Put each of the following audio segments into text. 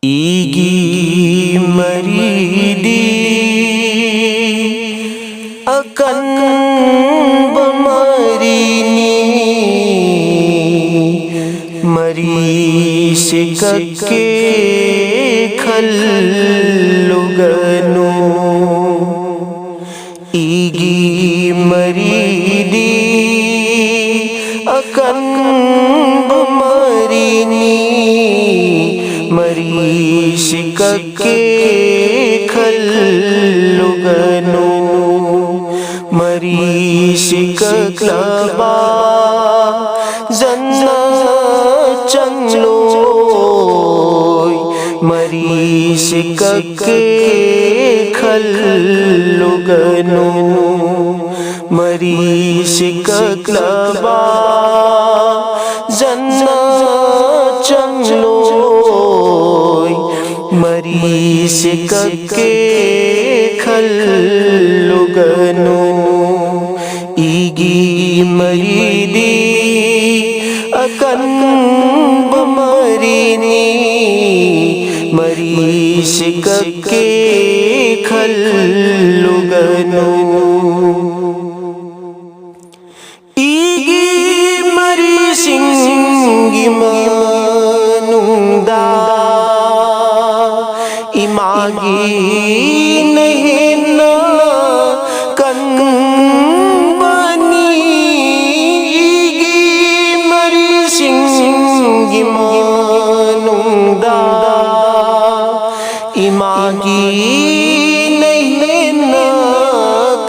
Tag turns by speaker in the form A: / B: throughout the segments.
A: ईगी मरीदी अकन बमरीनी मरी सिकके खल्लुगनु ईगी मरीदी अकन बमरीनी मरी सिकके खल्लुगनु मरी सिकक्लबा जन्ना चंगलोय मरी सिकके खल्लुगनु मरी सिकक्लबा जन्ना चंगलोय मरी सिकके खल्लुगनु ईगी मरीदी अकन बमरीनी मरी सिकके खल्लुगनु ईगी मरी सिंगी मनुंदा इमागी नहीं न कंबनी ईगी मरी सिंगी मनुंदा इमागी नहीं न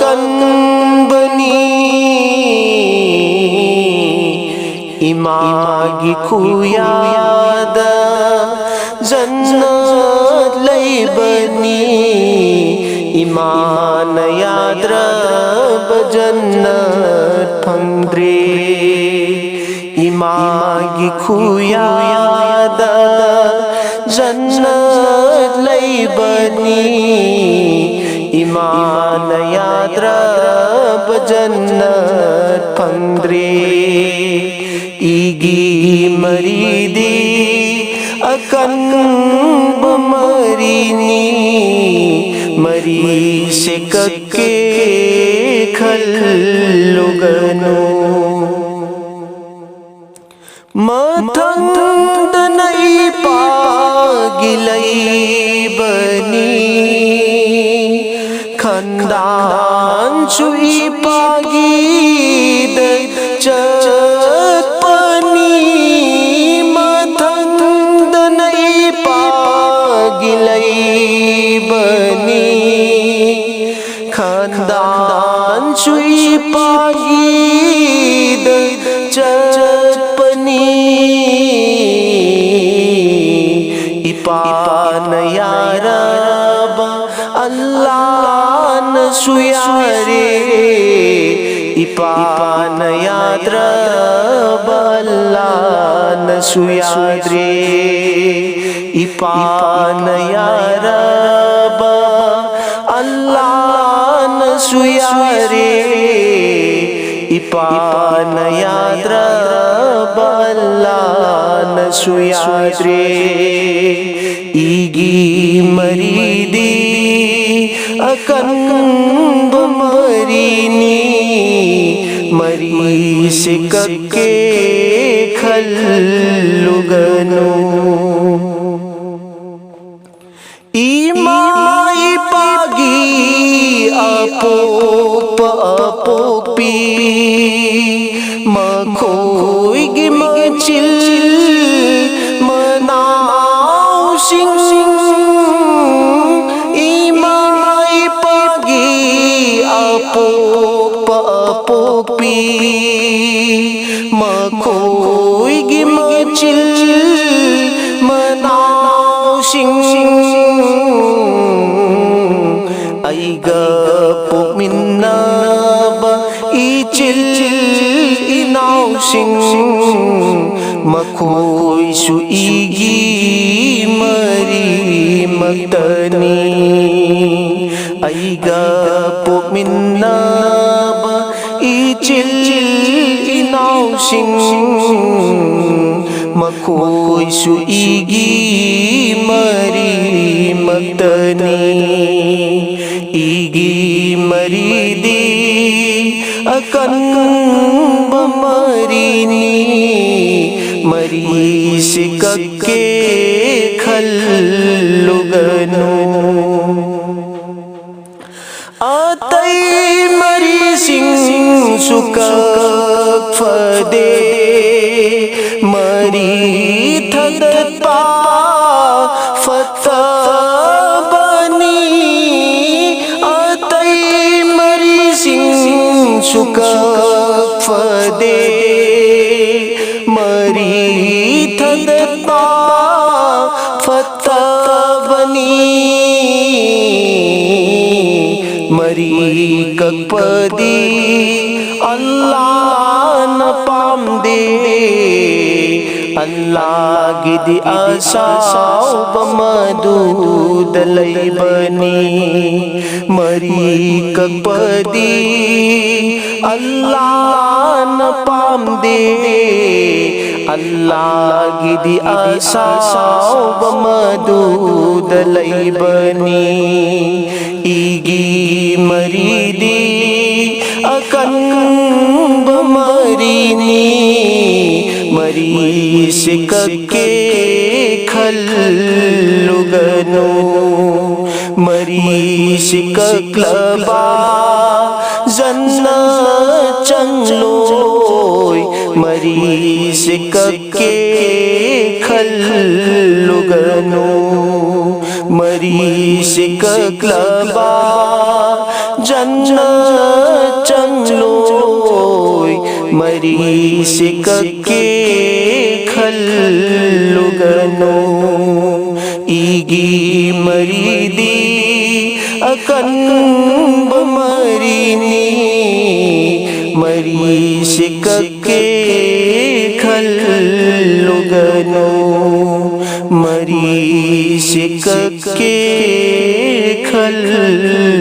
A: कंबनी इमागी खुयाद जन्नत लैबनी इमान याद्रब जन्नत फंद्रे इमागी खुयाद जन्नत लैबनी इमान याद्रब जन्नत फंद्रे ईगी मरीदी अकन बमरीनी मरी सिकके खल्लुगनु मथंद नहीं पागिलै बनी खंदान चुई पागीद चतपनी मथंद नहीं पागिलै बनी खंदान चुई पागीद चतपनी इपान यारब अल्लाह न सुयारे इपान याद्रब अल्लाह न सुयाद्रे इपान यारब अल्लाह न सुयारे इपान याद्रब अल्लाह न सुयाद्रे ईगी मरीदी अकन बमरीनी मरी सिकके खल्लुगनु इमाई Pagi अपोप अपोपी मखोइगी मचिल मनाउसिंग इमाई Pagi अपोप अपोपी मखोइगी मचिल मनाउसिंग aiga pokminaba ichil inausing makhoy su igi mari magtani aiga pokminaba ichil inausing makhoy su igi mari magtani igi maridi akan bamarini mari sikakke khalluganu atay mari sing sukak fade mari thadpa fata bani atay mari sing sukak fade mari thadpa fata bani mari kakpadi Allah na pamde Allah gidi asaw bamadu dalay bani mari kakpadi Allah na pamde Allah gidi asaw bamadu dalay bani igi maridi akan bamarini mari sikakke khalluganu mari sikaklaba zanna changloy mari sikakke khalluganu mari sikaklaba janna changloy mari sikakke khalluganu igi maridi akan bamarini mari sikakke khalluganu mari sikakke khalluganu